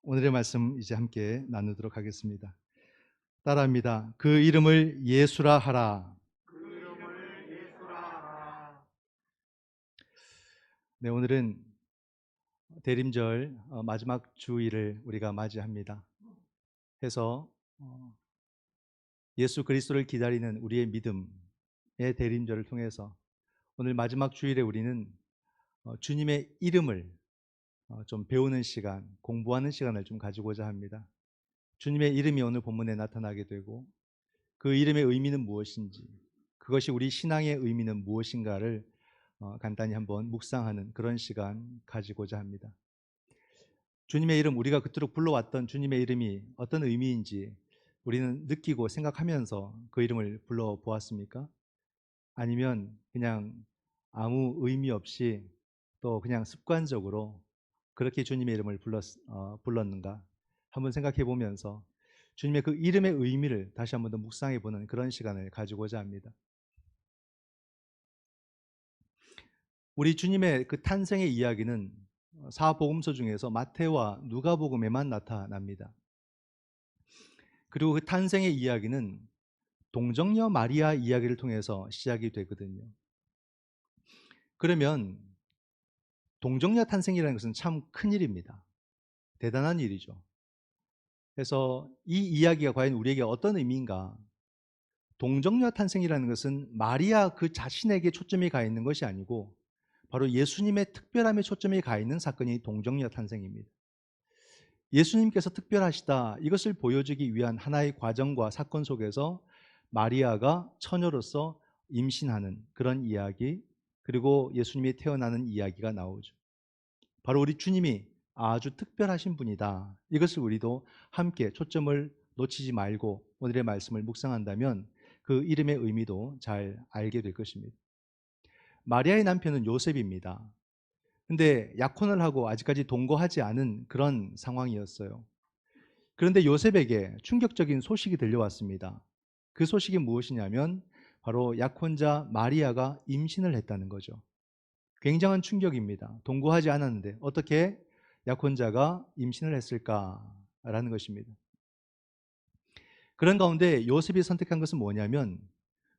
오늘의 말씀 이제 함께 나누도록 하겠습니다. 따라합니다. 그 이름을 예수라 하라. 그 이름을 예수라 하라. 네, 오늘은 대림절 마지막 주일을 우리가 맞이합니다. 해서 예수 그리스도를 기다리는 우리의 믿음의 대림절을 통해서 오늘 마지막 주일에 우리는 주님의 이름을 좀 배우는 시간, 공부하는 시간을 좀 가지고자 합니다. 주님의 이름이 오늘 본문에 나타나게 되고 그 이름의 의미는 무엇인지, 그것이 우리 신앙의 의미는 무엇인가를 간단히 한번 묵상하는 그런 시간 가지고자 합니다. 주님의 이름, 우리가 그토록 불러왔던 주님의 이름이 어떤 의미인지 우리는 느끼고 생각하면서 그 이름을 불러보았습니까? 아니면 그냥 아무 의미 없이 또 그냥 습관적으로 그렇게 주님의 이름을 불렀는가 한번 생각해 보면서 주님의 그 이름의 의미를 다시 한번 더 묵상해 보는 그런 시간을 가지고자 합니다. 우리 주님의 그 탄생의 이야기는 사복음서 중에서 마태와 누가복음에만 나타납니다. 그리고 그 탄생의 이야기는 동정녀 마리아 이야기를 통해서 시작이 되거든요. 그러면 동정녀 탄생이라는 것은 참 큰일입니다. 대단한 일이죠. 그래서 이 이야기가 과연 우리에게 어떤 의미인가? 동정녀 탄생이라는 것은 마리아 그 자신에게 초점이 가 있는 것이 아니고 바로 예수님의 특별함에 초점이 가 있는 사건이 동정녀 탄생입니다. 예수님께서 특별하시다, 이것을 보여주기 위한 하나의 과정과 사건 속에서 마리아가 처녀로서 임신하는 그런 이야기, 그리고 예수님이 태어나는 이야기가 나오죠. 바로 우리 주님이 아주 특별하신 분이다, 이것을 우리도 함께 초점을 놓치지 말고 오늘의 말씀을 묵상한다면 그 이름의 의미도 잘 알게 될 것입니다. 마리아의 남편은 요셉입니다. 근데 약혼을 하고 아직까지 동거하지 않은 그런 상황이었어요. 그런데 요셉에게 충격적인 소식이 들려왔습니다. 그 소식이 무엇이냐면 바로 약혼자 마리아가 임신을 했다는 거죠. 굉장한 충격입니다. 동거하지 않았는데 어떻게 약혼자가 임신을 했을까라는 것입니다. 그런 가운데 요셉이 선택한 것은 뭐냐면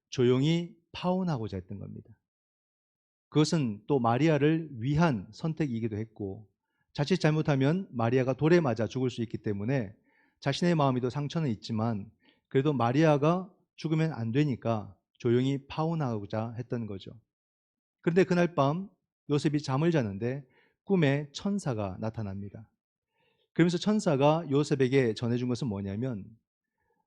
조용히 파혼하고자 했던 겁니다. 그것은 또 마리아를 위한 선택이기도 했고, 자칫 잘못하면 마리아가 돌에 맞아 죽을 수 있기 때문에 자신의 마음에도 상처는 있지만 그래도 마리아가 죽으면 안 되니까 조용히 파혼하고자 했던 거죠. 그런데 그날 밤 요셉이 잠을 자는데 꿈에 천사가 나타납니다. 그러면서 천사가 요셉에게 전해준 것은 뭐냐면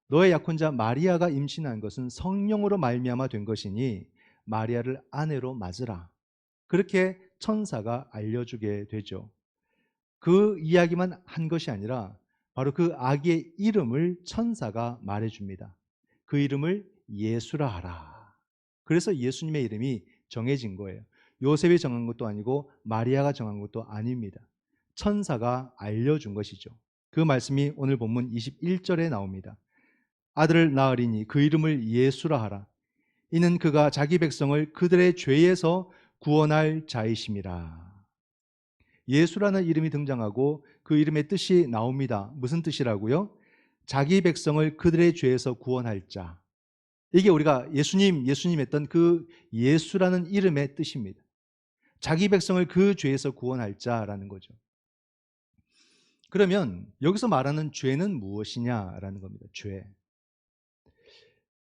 너의 약혼자 마리아가 임신한 것은 성령으로 말미암아 된 것이니 마리아를 아내로 맞으라. 그렇게 천사가 알려주게 되죠. 그 이야기만 한 것이 아니라 바로 그 아기의 이름을 천사가 말해줍니다. 그 이름을 예수라 하라. 그래서 예수님의 이름이 정해진 거예요. 요셉이 정한 것도 아니고 마리아가 정한 것도 아닙니다. 천사가 알려준 것이죠. 그 말씀이 오늘 본문 21절에 나옵니다. 아들을 낳으리니 그 이름을 예수라 하라. 이는 그가 자기 백성을 그들의 죄에서 구원할 자이심이라. 예수라는 이름이 등장하고 그 이름의 뜻이 나옵니다. 무슨 뜻이라고요? 자기 백성을 그들의 죄에서 구원할 자. 이게 우리가 예수님 했던 그 예수라는 이름의 뜻입니다. 자기 백성을 그 죄에서 구원할 자라는 거죠. 그러면 여기서 말하는 죄는 무엇이냐라는 겁니다. 죄.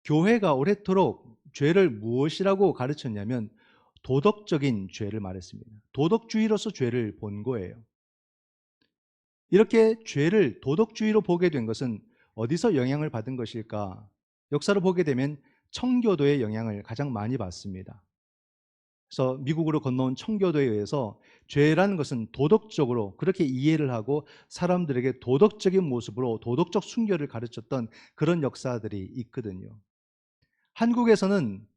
교회가 오래도록 죄를 무엇이라고 가르쳤냐면 도덕적인 죄를 말했습니다. 도덕주의로서 죄를 본 거예요. 이렇게 죄를 도덕주의로 보게 된 것은 어디서 영향을 받은 것일까? 역사를 보게 되면 청교도의 영향을 가장 많이 받습니다. 그래서 미국으로 건너온 청교도에 의해서 죄라는 것은 도덕적으로 그렇게 이해를 하고 사람들에게 도덕적인 모습으로 도덕적 순결을 가르쳤던 그런 역사들이 있거든요. 한국에서는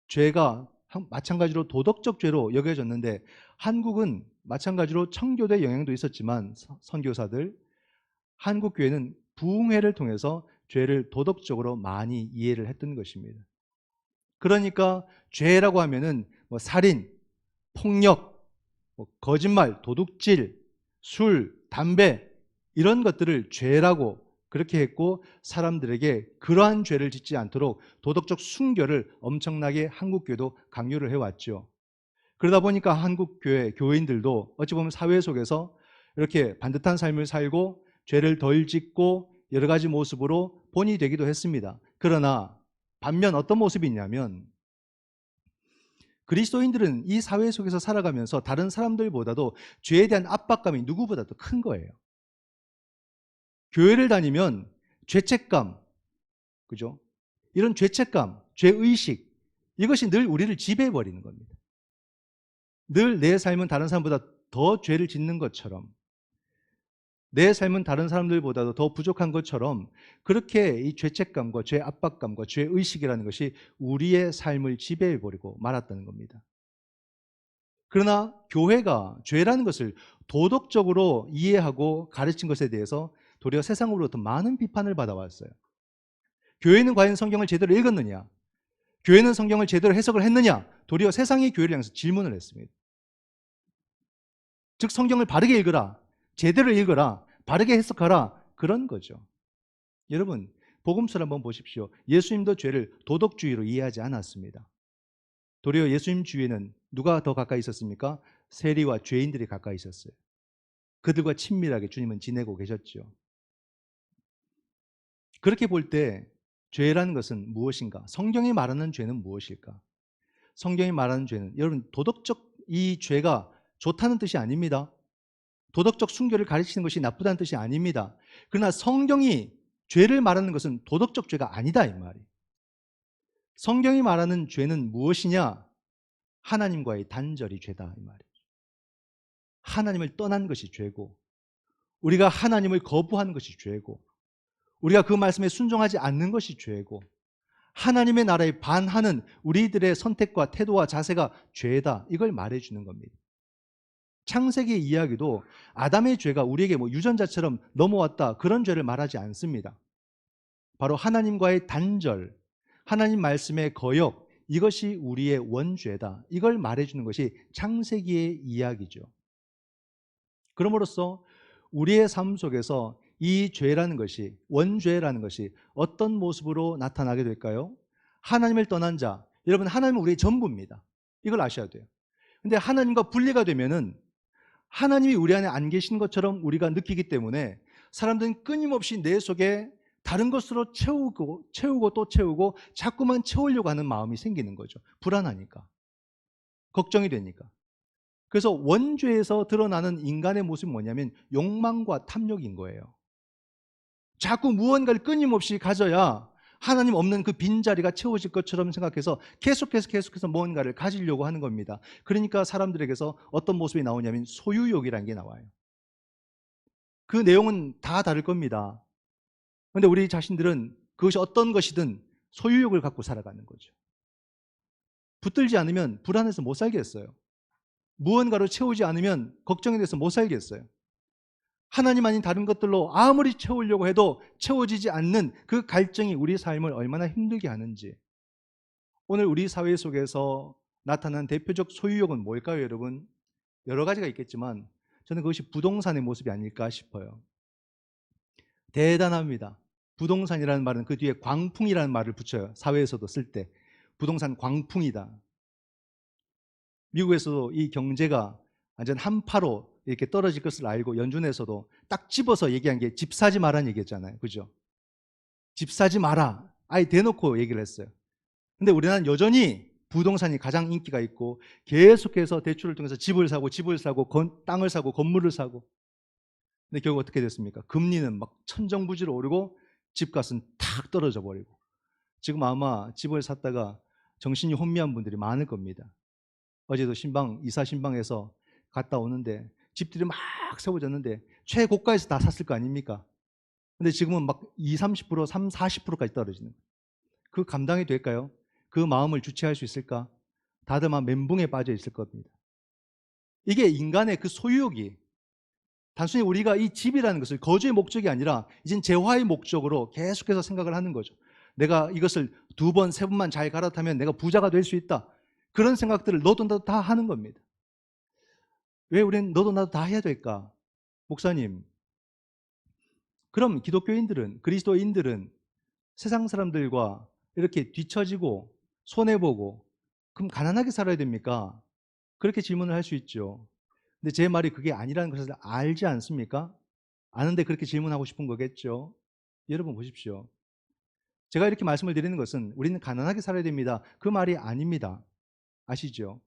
죄가 마찬가지로 도덕적 죄로 여겨졌는데 한국은 마찬가지로 청교도의 영향도 있었지만 선교사들, 한국 교회는 부흥회를 통해서 죄를 도덕적으로 많이 이해를 했던 것입니다. 그러니까 죄라고 하면은 살인, 폭력, 거짓말, 도둑질, 술, 담배 이런 것들을 죄라고 그렇게 했고 사람들에게 그러한 죄를 짓지 않도록 도덕적 순결을 엄청나게 한국교회도 강요를 해왔죠. 그러다 보니까 한국교회 교인들도 어찌 보면 사회 속에서 이렇게 반듯한 삶을 살고 죄를 덜 짓고 여러 가지 모습으로 본이 되기도 했습니다. 그러나 반면 어떤 모습이 있냐면 그리스도인들은 이 사회 속에서 살아가면서 다른 사람들보다도 죄에 대한 압박감이 누구보다도 큰 거예요. 교회를 다니면 죄책감, 그죠? 이런 죄책감, 죄의식, 이것이 늘 우리를 지배해버리는 겁니다. 늘 내 삶은 다른 사람보다 더 죄를 짓는 것처럼, 내 삶은 다른 사람들보다도 더 부족한 것처럼 그렇게 이 죄책감과 죄 압박감과 죄의식이라는 것이 우리의 삶을 지배해버리고 말았다는 겁니다. 그러나 교회가 죄라는 것을 도덕적으로 이해하고 가르친 것에 대해서 도리어 세상으로부터 많은 비판을 받아왔어요. 교회는 과연 성경을 제대로 읽었느냐? 교회는 성경을 제대로 해석을 했느냐? 도리어 세상이 교회를 향해서 질문을 했습니다. 즉 성경을 바르게 읽어라, 제대로 읽어라, 바르게 해석하라, 그런 거죠. 여러분, 복음서를 한번 보십시오. 예수님도 죄를 도덕주의로 이해하지 않았습니다. 도리어 예수님 주위에는 누가 더 가까이 있었습니까? 세리와 죄인들이 가까이 있었어요. 그들과 친밀하게 주님은 지내고 계셨죠. 그렇게 볼 때 죄라는 것은 무엇인가? 성경이 말하는 죄는 무엇일까? 성경이 말하는 죄는, 여러분, 도덕적 이 죄가 좋다는 뜻이 아닙니다. 도덕적 순결을 가르치는 것이 나쁘다는 뜻이 아닙니다. 그러나 성경이 죄를 말하는 것은 도덕적 죄가 아니다, 이 말이에요. 성경이 말하는 죄는 무엇이냐? 하나님과의 단절이 죄다, 이 말이에요. 하나님을 떠난 것이 죄고, 우리가 하나님을 거부하는 것이 죄고, 우리가 그 말씀에 순종하지 않는 것이 죄고, 하나님의 나라에 반하는 우리들의 선택과 태도와 자세가 죄다, 이걸 말해주는 겁니다. 창세기 이야기도 아담의 죄가 우리에게 뭐 유전자처럼 넘어왔다, 그런 죄를 말하지 않습니다. 바로 하나님과의 단절, 하나님 말씀의 거역, 이것이 우리의 원죄다, 이걸 말해주는 것이 창세기의 이야기죠. 그럼으로써 우리의 삶 속에서 이 죄라는 것이, 원죄라는 것이 어떤 모습으로 나타나게 될까요? 하나님을 떠난 자, 여러분, 하나님은 우리의 전부입니다. 이걸 아셔야 돼요. 근데 하나님과 분리가 되면은 하나님이 우리 안에 안 계신 것처럼 우리가 느끼기 때문에 사람들은 끊임없이 내 속에 다른 것으로 채우고 또 채우고 자꾸만 채우려고 하는 마음이 생기는 거죠. 불안하니까, 걱정이 되니까. 그래서 원죄에서 드러나는 인간의 모습이 뭐냐면 욕망과 탐욕인 거예요. 자꾸 무언가를 끊임없이 가져야 하나님 없는 그 빈자리가 채워질 것처럼 생각해서 계속해서 무언가를 가지려고 하는 겁니다. 그러니까 사람들에게서 어떤 모습이 나오냐면 소유욕이라는 게 나와요. 그 내용은 다 다를 겁니다. 그런데 우리 자신들은 그것이 어떤 것이든 소유욕을 갖고 살아가는 거죠. 붙들지 않으면 불안해서 못 살겠어요. 무언가로 채우지 않으면 걱정이 돼서 못 살겠어요. 하나님 아닌 다른 것들로 아무리 채우려고 해도 채워지지 않는 그 갈증이 우리 삶을 얼마나 힘들게 하는지. 오늘 우리 사회 속에서 나타난 대표적 소유욕은 뭘까요, 여러분? 여러 가지가 있겠지만 저는 그것이 부동산의 모습이 아닐까 싶어요. 대단합니다. 부동산이라는 말은 그 뒤에 광풍이라는 말을 붙여요. 사회에서도 쓸 때. 부동산 광풍이다. 미국에서도 이 경제가 완전 한파로 이렇게 떨어질 것을 알고 연준에서도 딱 집어서 얘기한 게 집 사지 마라는 얘기였잖아요. 그죠? 집 사지 마라. 아예 대놓고 얘기를 했어요. 근데 우리나라는 여전히 부동산이 가장 인기가 있고 계속해서 대출을 통해서 집을 사고 땅을 사고 건물을 사고. 근데 결국 어떻게 됐습니까? 금리는 막 천정부지로 오르고 집값은 탁 떨어져 버리고. 지금 아마 집을 샀다가 정신이 혼미한 분들이 많을 겁니다. 어제도 이사 신방에서 갔다 오는데 집들이 막 세워졌는데 최고가에서 다 샀을 거 아닙니까? 근데 지금은 막 20, 30%, 30, 40%까지 떨어지는 거예요. 그 감당이 될까요? 그 마음을 주체할 수 있을까? 다들 막 멘붕에 빠져 있을 겁니다. 이게 인간의 그 소유욕이 단순히 우리가 이 집이라는 것을 거주의 목적이 아니라 이젠 재화의 목적으로 계속해서 생각을 하는 거죠. 내가 이것을 2번, 3번만 잘 갈아타면 내가 부자가 될 수 있다. 그런 생각들을 너도 나도 다 하는 겁니다. 왜 우리는 너도 나도 다 해야 될까? 목사님, 그럼 기독교인들은, 그리스도인들은 세상 사람들과 이렇게 뒤처지고 손해보고 그럼 가난하게 살아야 됩니까? 그렇게 질문을 할 수 있죠. 근데 제 말이 그게 아니라는 것을 알지 않습니까? 아는데 그렇게 질문하고 싶은 거겠죠. 여러분 보십시오. 제가 이렇게 말씀을 드리는 것은 우리는 가난하게 살아야 됩니다, 그 말이 아닙니다. 아시죠?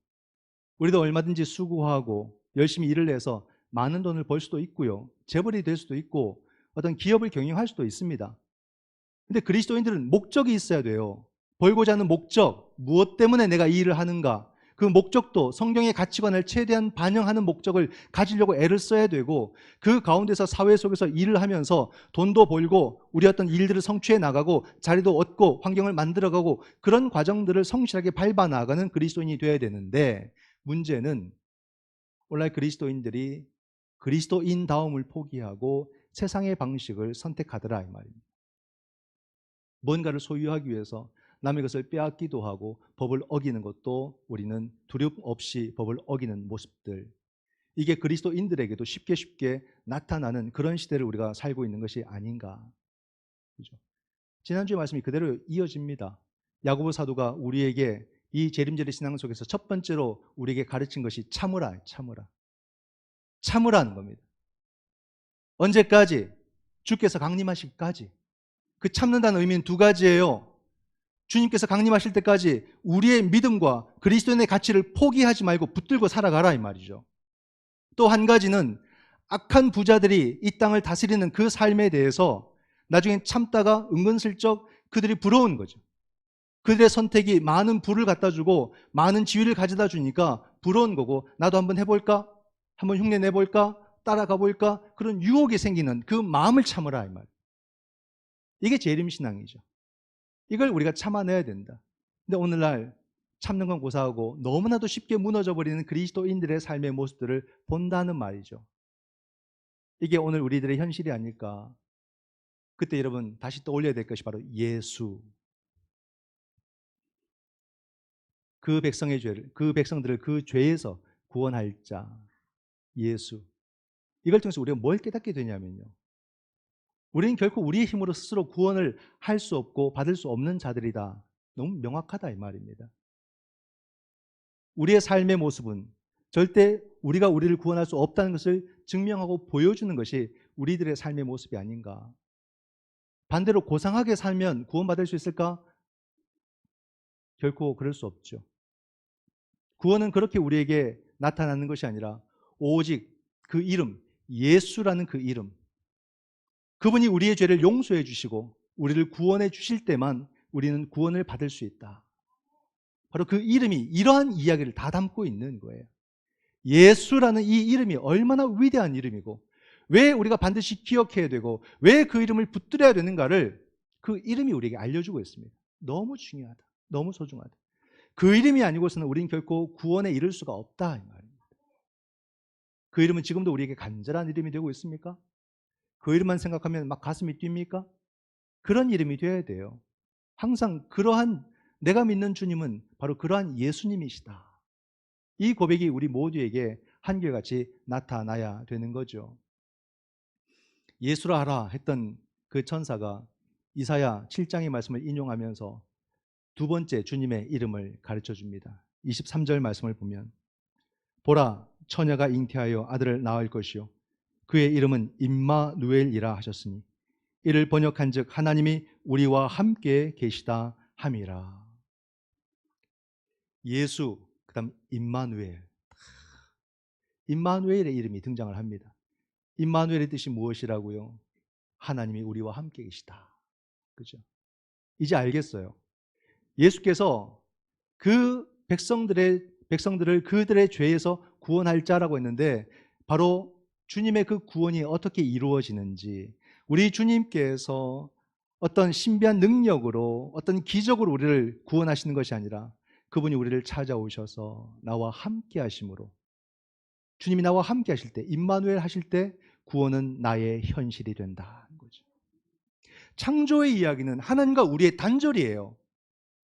우리도 얼마든지 수고하고 열심히 일을 해서 많은 돈을 벌 수도 있고요, 재벌이 될 수도 있고 어떤 기업을 경영할 수도 있습니다. 근데 그리스도인들은 목적이 있어야 돼요. 벌고자 하는 목적, 무엇 때문에 내가 이 일을 하는가, 그 목적도 성경의 가치관을 최대한 반영하는 목적을 가지려고 애를 써야 되고, 그 가운데서 사회 속에서 일을 하면서 돈도 벌고 우리 어떤 일들을 성취해 나가고 자리도 얻고 환경을 만들어가고 그런 과정들을 성실하게 밟아 나가는 그리스도인이 되어야 되는데, 문제는 오늘날 그리스도인들이 그리스도인다움을 포기하고 세상의 방식을 선택하더라 이 말입니다. 뭔가를 소유하기 위해서 남의 것을 빼앗기도 하고 법을 어기는 것도 우리는 두려움 없이 법을 어기는 모습들, 이게 그리스도인들에게도 쉽게 나타나는 그런 시대를 우리가 살고 있는 것이 아닌가. 그죠? 지난주의 말씀이 그대로 이어집니다. 야고보 사도가 우리에게 이 재림절의 신앙 속에서 첫 번째로 우리에게 가르친 것이 참으라. 참으라는 겁니다. 언제까지? 주께서 강림하실까지. 그 참는다는 의미는 두 가지예요. 주님께서 강림하실 때까지 우리의 믿음과 그리스도인의 가치를 포기하지 말고 붙들고 살아가라 이 말이죠. 또 한 가지는 악한 부자들이 이 땅을 다스리는 그 삶에 대해서 나중엔 참다가 은근슬쩍 그들이 부러운 거죠. 그들의 선택이 많은 부를 갖다 주고 많은 지위를 가져다 주니까 부러운 거고, 나도 한번 해볼까? 한번 흉내 내볼까? 따라가 볼까? 그런 유혹이 생기는 그 마음을 참으라 이 말. 이게 재림신앙이죠. 이걸 우리가 참아내야 된다. 근데 오늘날 참는 건 고사하고 너무나도 쉽게 무너져버리는 그리스도인들의 삶의 모습들을 본다는 말이죠. 이게 오늘 우리들의 현실이 아닐까. 그때 여러분 다시 떠올려야 될 것이 바로 예수. 그 백성의 죄를, 그 백성들을 그 죄에서 구원할 자 예수. 이걸 통해서 우리가 뭘 깨닫게 되냐면요, 우리는 결코 우리의 힘으로 스스로 구원을 할 수 없고 받을 수 없는 자들이다. 너무 명확하다 이 말입니다. 우리의 삶의 모습은 절대 우리가 우리를 구원할 수 없다는 것을 증명하고 보여주는 것이 우리들의 삶의 모습이 아닌가. 반대로 고상하게 살면 구원받을 수 있을까? 결코 그럴 수 없죠. 구원은 그렇게 우리에게 나타나는 것이 아니라 오직 그 이름, 예수라는 그 이름, 그분이 우리의 죄를 용서해 주시고 우리를 구원해 주실 때만 우리는 구원을 받을 수 있다. 바로 그 이름이 이러한 이야기를 다 담고 있는 거예요. 예수라는 이 이름이 얼마나 위대한 이름이고 왜 우리가 반드시 기억해야 되고 왜 그 이름을 붙들어야 되는가를 그 이름이 우리에게 알려주고 있습니다. 너무 중요하다. 너무 소중하다. 그 이름이 아니고서는 우리는 결코 구원에 이를 수가 없다 이 말입니다. 그 이름은 지금도 우리에게 간절한 이름이 되고 있습니까? 그 이름만 생각하면 막 가슴이 뜁니까? 그런 이름이 되어야 돼요. 항상 그러한, 내가 믿는 주님은 바로 그러한 예수님이시다. 이 고백이 우리 모두에게 한결같이 나타나야 되는 거죠. 예수라 하라 했던 그 천사가 이사야 7장의 말씀을 인용하면서 두 번째 주님의 이름을 가르쳐 줍니다. 23절 말씀을 보면 보라, 처녀가 잉태하여 아들을 낳을 것이요 그의 이름은 임마누엘이라 하셨으니 이를 번역한즉 하나님이 우리와 함께 계시다 함이라. 예수, 그다음 임마누엘. 임마누엘의 이름이 등장을 합니다. 임마누엘의 뜻이 무엇이라고요? 하나님이 우리와 함께 계시다. 그죠? 이제 알겠어요. 예수께서 그 백성들을 그들의 죄에서 구원할 자라고 했는데 바로 주님의 그 구원이 어떻게 이루어지는지, 우리 주님께서 어떤 신비한 능력으로 어떤 기적으로 우리를 구원하시는 것이 아니라 그분이 우리를 찾아오셔서 나와 함께 하심으로, 주님이 나와 함께 하실 때, 임마누엘 하실 때 구원은 나의 현실이 된다는 거죠. 창조의 이야기는 하나님과 우리의 단절이에요.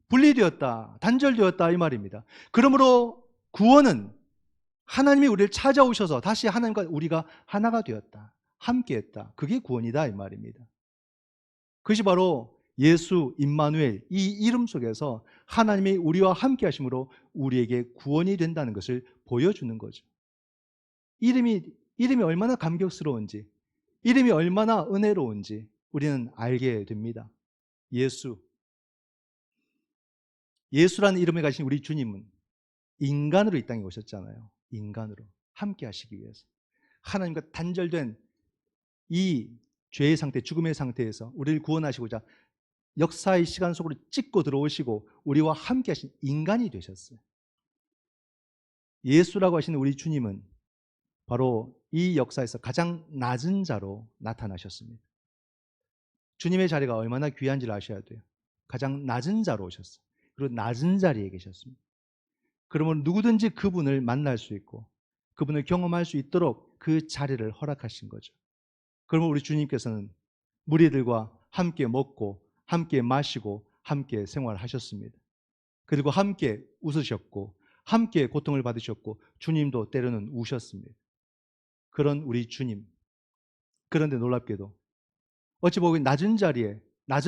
분리되었다, 단절되었다 이 말입니다. 그러므로 구원은 하나님이 우리를 찾아오셔서 다시 하나님과 우리가 하나가 되었다, 함께했다. 그게 구원이다 이 말입니다. 그것이 바로 예수 임마누엘 이 이름 속에서 하나님이 우리와 함께 하심으로 우리에게 구원이 된다는 것을 보여주는 거죠. 이름이 얼마나 감격스러운지, 이름이 얼마나 은혜로운지 우리는 알게 됩니다. 예수라는 이름을 가진 우리 주님은 인간으로 이 땅에 오셨잖아요. 인간으로 함께 하시기 위해서. 하나님과 단절된 이 죄의 상태, 죽음의 상태에서 우리를 구원하시고자 역사의 시간 속으로 찍고 들어오시고 우리와 함께 하신 인간이 되셨어요. 예수라고 하시는 우리 주님은 바로 이 역사에서 가장 낮은 자로 나타나셨습니다. 주님의 자리가 얼마나 귀한지를 아셔야 돼요. 가장 낮은 자로 오셨어요. 그리고 낮은 자리에 계셨습니다. 그러면 누구든지 그분을 만날 수 있고 그분을 경험할 수 있도록 그 자리를 허락하신 거죠. 그러면 우리 주님께서는 무리들과 함께 먹고 함께 마시고 함께 생활하셨습니다. 그리고 함께 웃으셨고 함께 고통을 받으셨고 주님도 때로는 우셨습니다. 그런 우리 주님. 그런데 놀랍게도 어찌 보면 낮은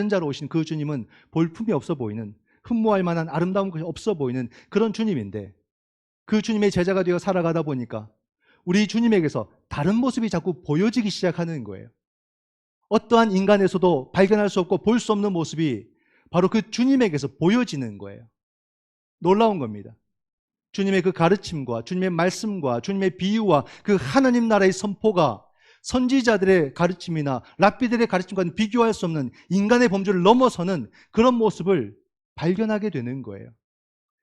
자로 오신 그 주님은 볼품이 없어 보이는, 흠모할 만한 아름다운 것이 없어 보이는 그런 주님인데 그 주님의 제자가 되어 살아가다 보니까 우리 주님에게서 다른 모습이 자꾸 보여지기 시작하는 거예요. 어떠한 인간에서도 발견할 수 없고 볼 수 없는 모습이 바로 그 주님에게서 보여지는 거예요. 놀라운 겁니다. 주님의 그 가르침과 주님의 말씀과 주님의 비유와 그 하나님 나라의 선포가 선지자들의 가르침이나 랍비들의 가르침과는 비교할 수 없는 인간의 범주를 넘어서는 그런 모습을 발견하게 되는 거예요.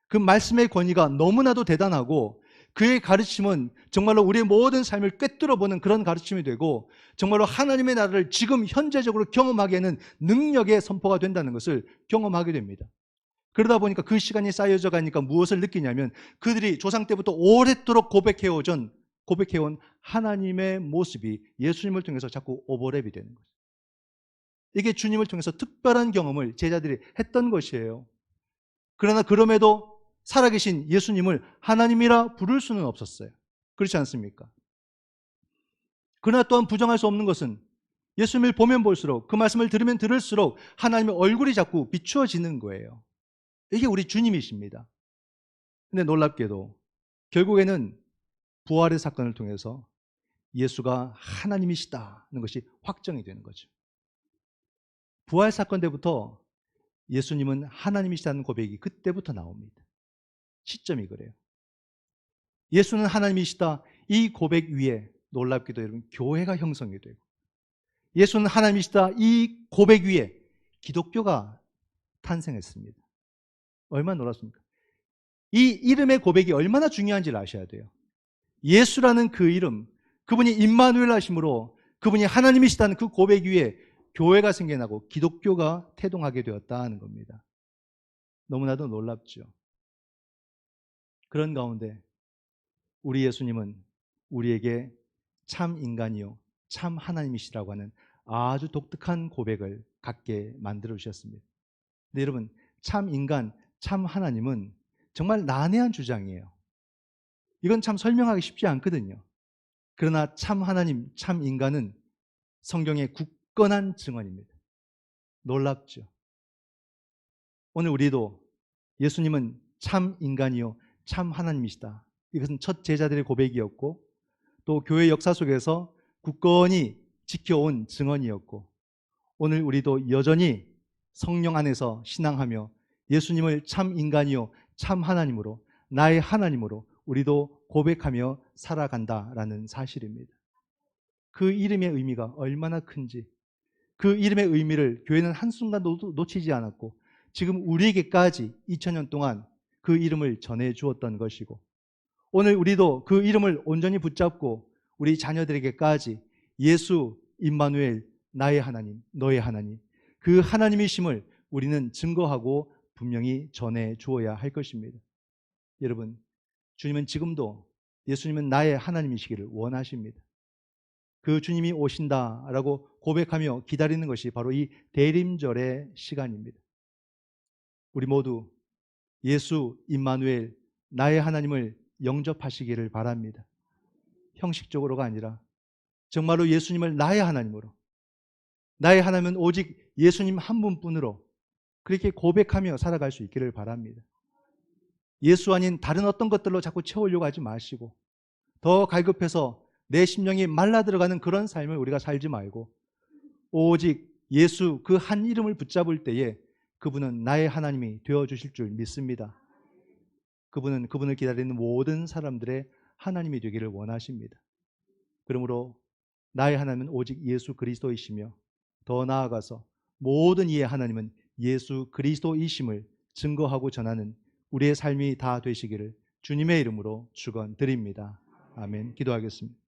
그 말씀의 권위가 너무나도 대단하고 그의 가르침은 정말로 우리의 모든 삶을 꿰뚫어보는 그런 가르침이 되고 정말로 하나님의 나라를 지금 현재적으로 경험하기에는 능력의 선포가 된다는 것을 경험하게 됩니다. 그러다 보니까 그 시간이 쌓여져 가니까 무엇을 느끼냐면 그들이 조상 때부터 오랫도록 고백해온 하나님의 모습이 예수님을 통해서 자꾸 오버랩이 되는 거죠. 이게 주님을 통해서 특별한 경험을 제자들이 했던 것이에요. 그러나 그럼에도 살아계신 예수님을 하나님이라 부를 수는 없었어요. 그렇지 않습니까? 그러나 또한 부정할 수 없는 것은 예수님을 보면 볼수록 그 말씀을 들으면 들을수록 하나님의 얼굴이 자꾸 비추어지는 거예요. 이게 우리 주님이십니다. 근데 놀랍게도 결국에는 부활의 사건을 통해서 예수가 하나님이시다는 것이 확정이 되는 거죠. 부활 사건 때부터 예수님은 하나님이시다는 고백이 그때부터 나옵니다. 시점이 그래요. 예수는 하나님이시다 이 고백 위에 놀랍게도 여러분 교회가 형성이 되고 예수는 하나님이시다 이 고백 위에 기독교가 탄생했습니다. 얼마나 놀랍습니까? 이 이름의 고백이 얼마나 중요한지를 아셔야 돼요. 예수라는 그 이름, 그분이 임마누엘 하심으로 그분이 하나님이시다는 그 고백 위에 교회가 생겨나고 기독교가 태동하게 되었다는 겁니다. 너무나도 놀랍죠. 그런 가운데 우리 예수님은 우리에게 참 인간이요 참 하나님이시라고 하는 아주 독특한 고백을 갖게 만들어 주셨습니다. 근데 여러분 참 인간, 참 하나님은 정말 난해한 주장이에요. 이건 참 설명하기 쉽지 않거든요. 그러나 참 하나님, 참 인간은 성경의 굳건한 증언입니다. 놀랍죠. 오늘 우리도 예수님은 참 인간이요 참 하나님이시다. 이것은 첫 제자들의 고백이었고 또 교회 역사 속에서 굳건히 지켜온 증언이었고 오늘 우리도 여전히 성령 안에서 신앙하며 예수님을 참 인간이요 참 하나님으로 나의 하나님으로 우리도 고백하며 살아간다라는 사실입니다. 그 이름의 의미가 얼마나 큰지 그 이름의 의미를 교회는 한순간도 놓치지 않았고 지금 우리에게까지 2000년 동안 그 이름을 전해 주었던 것이고 오늘 우리도 그 이름을 온전히 붙잡고 우리 자녀들에게까지 예수 임마누엘 나의 하나님 너의 하나님 그 하나님이심을 우리는 증거하고 분명히 전해 주어야 할 것입니다. 여러분 주님은 지금도 예수님은 나의 하나님이시기를 원하십니다. 그 주님이 오신다라고 고백하며 기다리는 것이 바로 이 대림절의 시간입니다. 우리 모두 예수 임마누엘 나의 하나님을 영접하시기를 바랍니다. 형식적으로가 아니라 정말로 예수님을 나의 하나님으로, 나의 하나님은 오직 예수님 한 분뿐으로 그렇게 고백하며 살아갈 수 있기를 바랍니다. 예수 아닌 다른 어떤 것들로 자꾸 채우려고 하지 마시고 더 갈급해서 내 심령이 말라들어가는 그런 삶을 우리가 살지 말고 오직 예수 그 한 이름을 붙잡을 때에 그분은 나의 하나님이 되어주실 줄 믿습니다. 그분은 그분을 기다리는 모든 사람들의 하나님이 되기를 원하십니다. 그러므로 나의 하나님은 오직 예수 그리스도이시며 더 나아가서 모든 이의 하나님은 예수 그리스도이심을 증거하고 전하는 우리의 삶이 다 되시기를 주님의 이름으로 축원드립니다. 아멘. 기도하겠습니다.